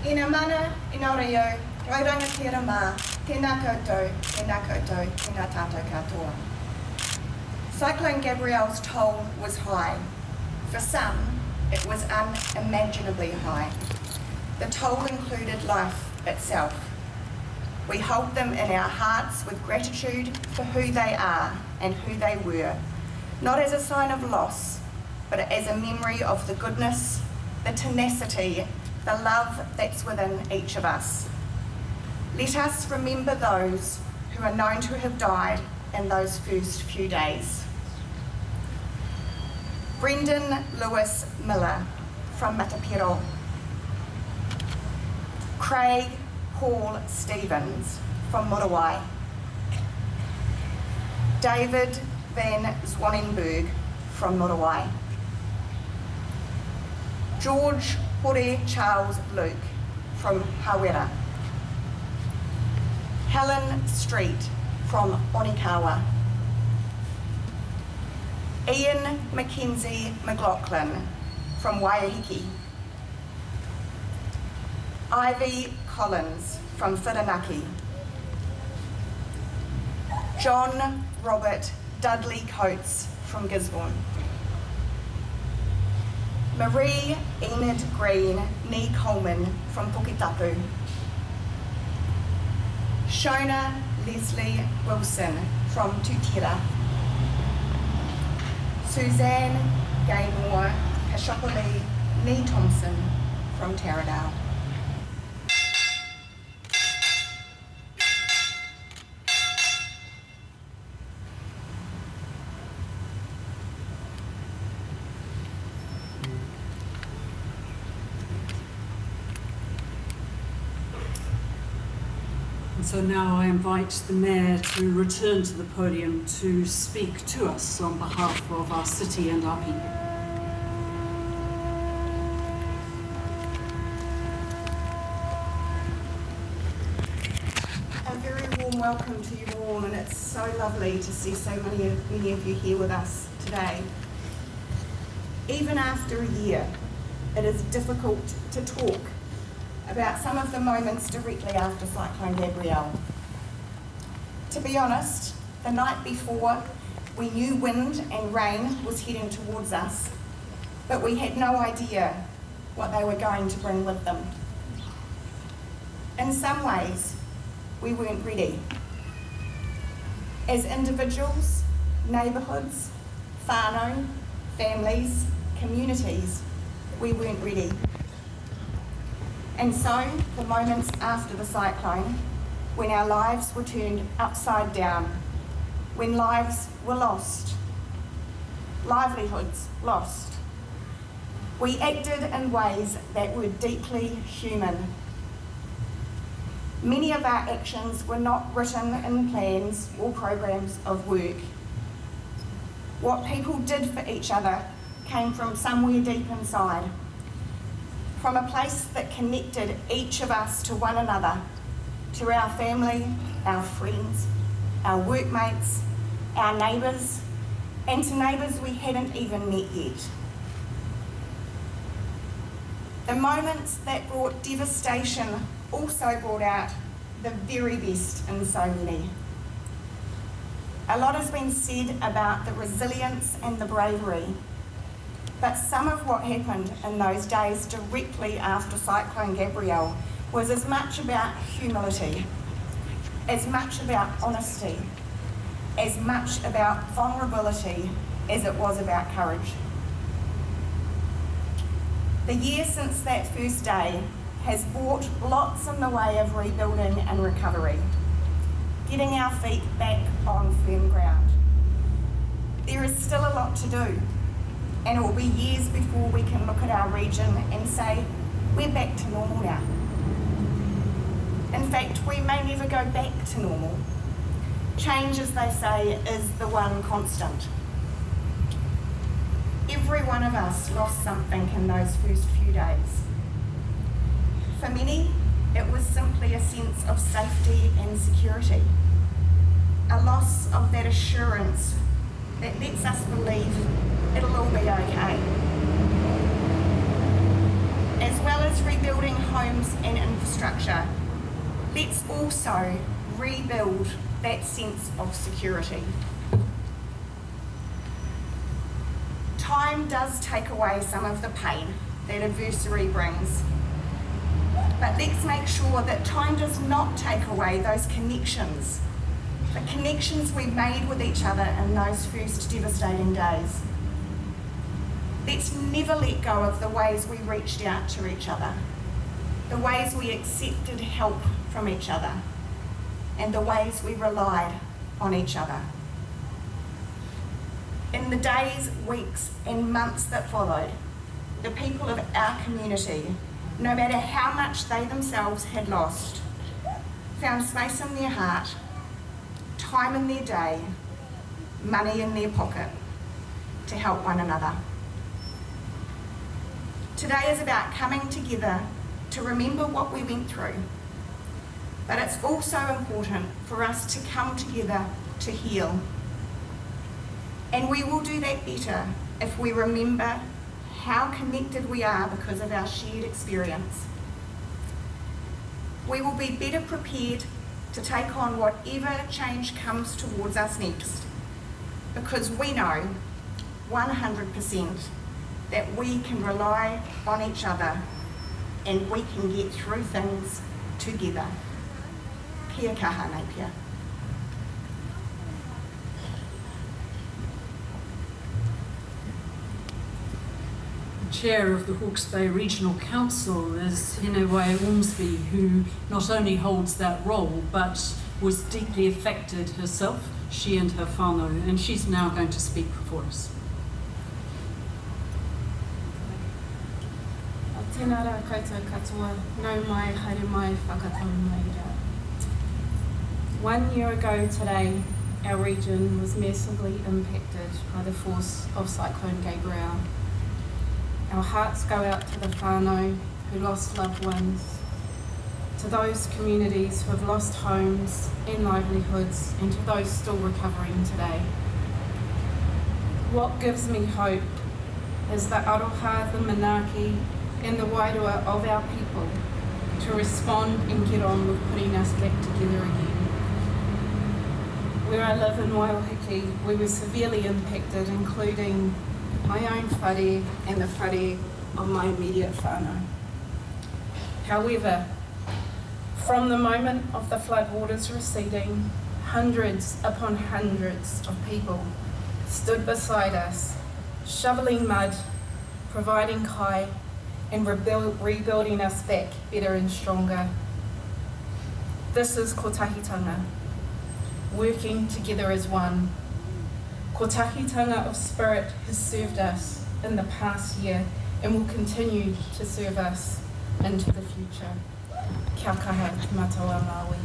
Ina mana, ina reo, rairanga tira mā, tēnā koutou, tēnā tātou katoa. Cyclone Gabrielle's toll was high. For some, it was unimaginably high. The toll included life itself. We hold them in our hearts with gratitude for who they are and who they were, not as a sign of loss, but as a memory of the goodness, the tenacity, the love that's within each of us. Let us remember those who are known to have died in those first few days. Brendan Lewis Miller from Napier. Craig Paul Stevens from Muriwai. David Van Zwanenberg from Muriwai. George Hore Charles Luke from Hawera. Helen Street from Onikawa. Ian Mackenzie McLaughlin from Waiheke. Ivy Collins from Whirinaki. John Robert Dudley Coates from Gisborne. Marie Enid Green Nee Coleman from Puketapu. Shona Leslie Wilson from Tutira. Suzanne Gaymore Kashopoli Nee Thompson from Taradale. So now I invite the Mayor to return to the podium to speak to us on behalf of our city and our people. A very warm welcome to you all, and it's so lovely to see so many of you here with us today. Even after a year, it is difficult to talk about some of the moments directly after Cyclone Gabrielle. To be honest, the night before, we knew wind and rain was heading towards us, but we had no idea what they were going to bring with them. In some ways, we weren't ready. As individuals, neighbourhoods, whānau, families, communities, we weren't ready. And so, the moments after the cyclone, when our lives were turned upside down, when lives were lost, livelihoods lost, we acted in ways that were deeply human. Many of our actions were not written in plans or programs of work. What people did for each other came from somewhere deep inside, from a place that connected each of us to one another, to our family, our friends, our workmates, our neighbours, and to neighbours we hadn't even met yet. The moments that brought devastation also brought out the very best in so many. A lot has been said about the resilience and the bravery, but some of what happened in those days directly after Cyclone Gabrielle was as much about humility, as much about honesty, as much about vulnerability as it was about courage. The year since that first day has brought lots in the way of rebuilding and recovery, getting our feet back on firm ground. There is still a lot to do, and it will be years before we can look at our region and say, we're back to normal now. In fact, we may never go back to normal. Change, as they say, is the one constant. Every one of us lost something in those first few days. For many, it was simply a sense of safety and security, a loss of that assurance that lets us believe it'll all be okay. As well as rebuilding hope homes and infrastructure, let's also rebuild that sense of security. Time does take away some of the pain that adversity brings, but let's make sure that time does not take away those connections, the connections we made with each other in those first devastating days. Let's never let go of the ways we reached out to each other, the ways we accepted help from each other, and the ways we relied on each other. In the days, weeks, and months that followed, the people of our community, no matter how much they themselves had lost, found space in their heart, time in their day, money in their pocket to help one another. Today is about coming together to remember what we went through, but it's also important for us to come together to heal. And we will do that better if we remember how connected we are because of our shared experience. We will be better prepared to take on whatever change comes towards us next, because we know 100% that we can rely on each other and we can get through things together. Kia kaha, Napier. Chair of the Hawke's Bay Regional Council is Hinewae Ormsby, who not only holds that role but was deeply affected herself, she and her whānau, and she's now going to speak for us. Tēnā rā koutou katoa, nau mai, haere mai, whakatau mai rā. 1 year ago today, our region was massively impacted by the force of Cyclone Gabrielle. Our hearts go out to the whānau who lost loved ones, to those communities who have lost homes and livelihoods, and to those still recovering today. What gives me hope is the aroha, the manaaki, and the wairua of our people to respond and get on with putting us back together again. Where I live in Waiwahiki, we were severely impacted, including my own whare and the whare of my immediate whānau. However, from the moment of the floodwaters receding, hundreds upon hundreds of people stood beside us, shoveling mud, providing kai, and rebuilding us back better and stronger. This is kotahitanga, working together as one. Kotahitanga of spirit has served us in the past year and will continue to serve us into the future. Kia kaha te matawa Māui.